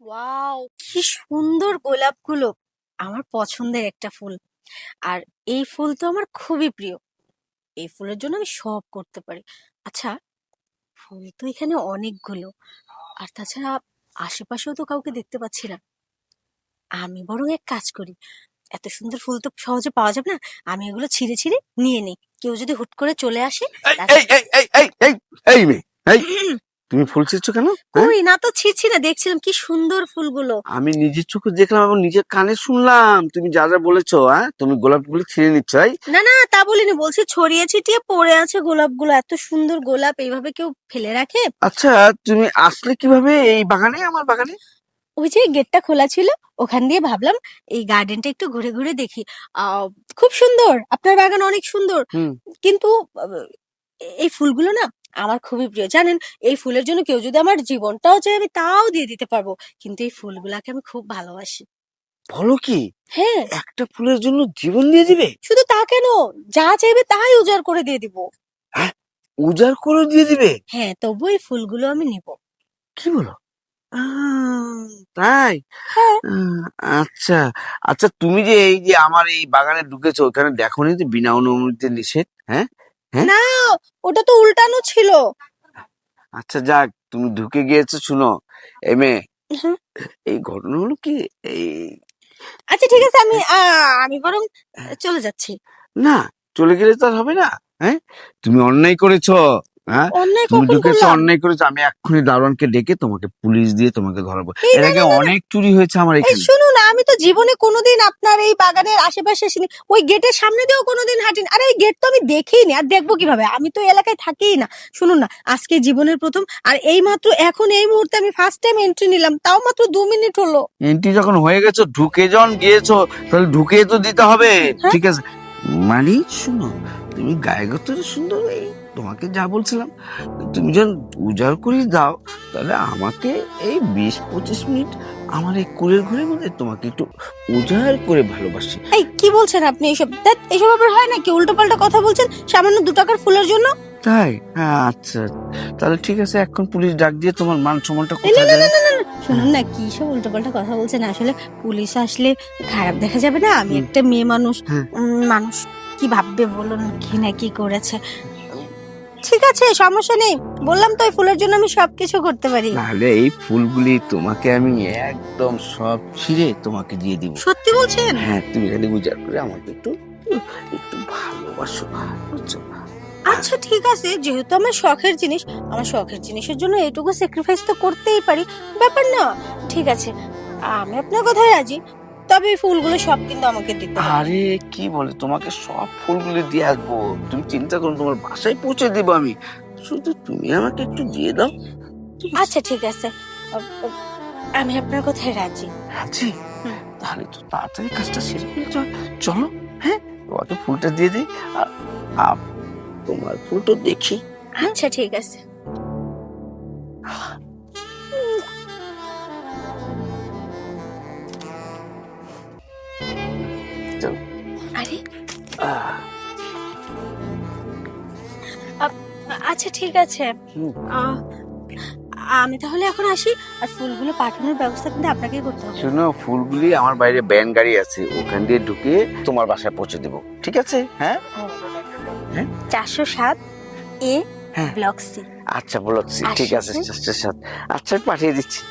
Wow, কি সুন্দর গোলাপগুলো! আমার পছন্দের একটা ফুল। আর এই ফুল তো আমার খুবই প্রিয়। এই ফুলের জন্য আমি সব করতে পারি। আচ্ছা, ফুল তো এখানে অনেকগুলো। আর তাছাড়া আশেপাশেও তো কাউকে দেখতে পাচ্ছি না। আমি বরং এক কাজ করি, এত সুন্দর ফুল তো সহজে পাওয়া যাবে না। আমি এগুলো ছিঁড়ে ছিঁড়ে নিয়ে নিই। কেউ যদি হুট করে চলে আসে এই তার এই এই এই এই এই এই মেয়ে, এই তুমি ফুল ছিঁড়ছো কেন? হ্যাঁ, কই না তো, ছিঁড়ছি না, দেখছিলাম কি সুন্দর ফুলগুলো। আমি নিজের চোখে দেখলাম এবং নিজের কানে শুনলাম তুমি যা যা বলেছো। হ্যাঁ, তুমি গোলাপগুলো ছিঁড়ে নিচ্ছ। না না, তা বলিনি, বলছি ছড়িয়ে ছিটিয়ে পড়ে আছে গোলাপগুলো। এত সুন্দর গোলাপ এইভাবে কেউ ফেলে রাখে? আচ্ছা, তুমি আসলে কিভাবে এই বাগানে, আমার বাগানে? ওই যে গেটটা খোলা ছিল, ওখান দিয়ে ভাবলাম এই গার্ডেনটা একটু ঘুরে ঘুরে দেখি। খুব সুন্দর, আপনার বাগান অনেক সুন্দর। হুম। কিন্তু এই ফুলগুলো না আমার খুবই প্রিয়, জানেন। এই ফুলের জন্য কেউ যদি আমার জীবনটাও চাই আমি তাও দিয়ে দিতে পারবো। কিন্তু এই ফুলগুলাকে আমি খুব ভালোবাসি। বলো কি? হ্যাঁ, একটা ফুলের জন্য জীবন দিয়ে দিবে? শুধু তা কেন, যা চাইবে তাই উজাড় করে দিয়ে দিব। হ্যাঁ, উজাড় করে দিয়ে দিবে? হ্যাঁ, তবু এই ফুলগুলো আমি নিব। কি বলো? আহ, তাই? হ্যাঁ। আহ, আচ্ছা। আচ্ছা, তুমি যে এই যে আমার এই বাগানে ঢুকেছো, ওখানে দেখোনি যে বিনা অনুমতিতে নিষেধ? হ্যাঁ, হ্যাঁ। না, ওটা তো উল্টানো ছিল। আচ্ছা, যাক, তুমি ঢুকে গিয়েছো। শুনো এই মেয়ে, হুম। এই ঘটনা হলো কি, এই আচ্ছা ঠিক আছে, আমি বরং চলে যাচ্ছি। না, চলে গেলে তো আর হবে না। হ্যাঁ, তুমি অন্যায় করেছো। হ্যাঁ, অন্যায় তুমি কখন ঢুকেছো, করলাম? অন্যায় করেছো। আমি এক্ষুনি দারোয়ানকে ডেকে তোমাকে পুলিশ দিয়ে তোমাকে ধরাবো। এই এর না আগে না না না, অনেক চুরি হয়েছে আমার এই এখানে। শুনুন, আমি তো জীবনে কোনোদিন আপনার এই বাগানের আশেপাশে আসিনি। ওই গেটের সামনে দিয়েও কোনোদিন হাঁটিনি। আরে ওই গেট তো আমি দেখিনি, আর দেখবো কিভাবে? আমি তো এই এলাকায় থাকিই না। শুনুন না, আজকে জীবনের প্রথম, আর এই মাত্র এখন এই মুহূর্তে আমি ফার্স্ট টাইম এন্ট্রি নিলাম, তাও মাত্র 2 মিনিট হলো। এন্ট্রি যখন হয়ে গেছো, ঢুকে যখন গিয়েছো, তাহলে ঢুকে তো দিতে হবে। হ্যাঁ। ঠিক আছে, মানে শুনো, তুমি গায়ে গতরে সুন্দর, এই তোমাকে যা বলছিলাম, তুমি যখন উজাড় করে দাও, তাহলে আমাকে এই 20-25 মিনিট আমার এই কোলের ঘরের মধ্যে তোমাকে একটু উজাড় করে ভালোবাসি। এই কি বলছেন আপনি এসব? ধ্যাৎ, এসব আবার হয় নাকি? উল্টো পাল্টা কথা বলছেন সামান্য 2 টাকার ফুলের জন্য। তাই? হ্যাঁ, আচ্ছা, তাহলে ঠিক আছে, এখন পুলিশ ডাক দিয়ে তোমার মান সম্মানটা এই না কোথায় না না যাবে? না না না, শুনুন না, কি সব উল্টোপাল্টা কথা বলছেন? আসলে পুলিশ আসলে খারাপ দেখা যাবে না। আমি হুম, একটা মেয়ে মানুষ। হ্যাঁ। মানুষ কি ভাববে বলুন, কি না কি করেছে। ঠিক আছে, সমস্যা নেই। বললাম তো এই ফুলের জন্য আমি সবকিছু করতে পারি। তাহলে এই ফুলগুলি তোমাকে আমি একদম সব ছিঁড়ে তোমাকে দিয়ে দিব। সত্যি বলছেন? হ্যাঁ, তুমি খালি উজাড় করে আমাকে একটু একটু ভালোবাসো, বুঝছো? আচ্ছা ঠিক আছে, যেহেতু আমার শখের জিনিস, আমার শখের জিনিসের জন্য এইটুকু স্যাক্রিফাইস তো করতেই পারি। ব্যাপার না। ঠিক আছে, আমি আপনার কথায় রাজি। তবে এই ফুলগুলো সব কিন্তু আমাকে দিতে হবে। আরে কি বলে, তোমাকে সব ফুলগুলি দিয়ে আসবো, তুমি চিন্তা করো, তোমার বাসায় পৌঁছে দিব আমি। শুধু তুমি আমাকে একটু দিয়ে দাও, ঠিক আছে? আচ্ছা ঠিক আছে, আমি আপনার কথায় রাজি। রাজি? হুম। তাহলে তো তাড়াতাড়ি কাজটা সেরে ফেলতে হবে। চলো, হ্যাঁ, তোমাকে ফুলটা দিয়ে দিই। আর আপ- তোমার ফুলটা দেখি। আচ্ছা ঠিক আছে। চলো। আরে, আহ, আচ্ছা ঠিক আছে। হুম। আহ, আমি তাহলে এখন আসি। আর ফুলগুলো পাঠানোর ব্যবস্থা কিন্তু আপনাকেই করতে হবে। শোনো, ফুলগুলি আমার বাইরে ব্যান গাড়ি আছে, ওখান দিয়ে ঢুকে তোমার বাসায় পৌঁছে দেবো, ঠিক আছে? হ্যাঁ, হ্যাঁ। 407 এ হ্যাঁ। Block C. আচ্ছা, বলছি ঠিক আছে, আসছে। আচ্ছা, আমি পাঠিয়ে দিচ্ছি।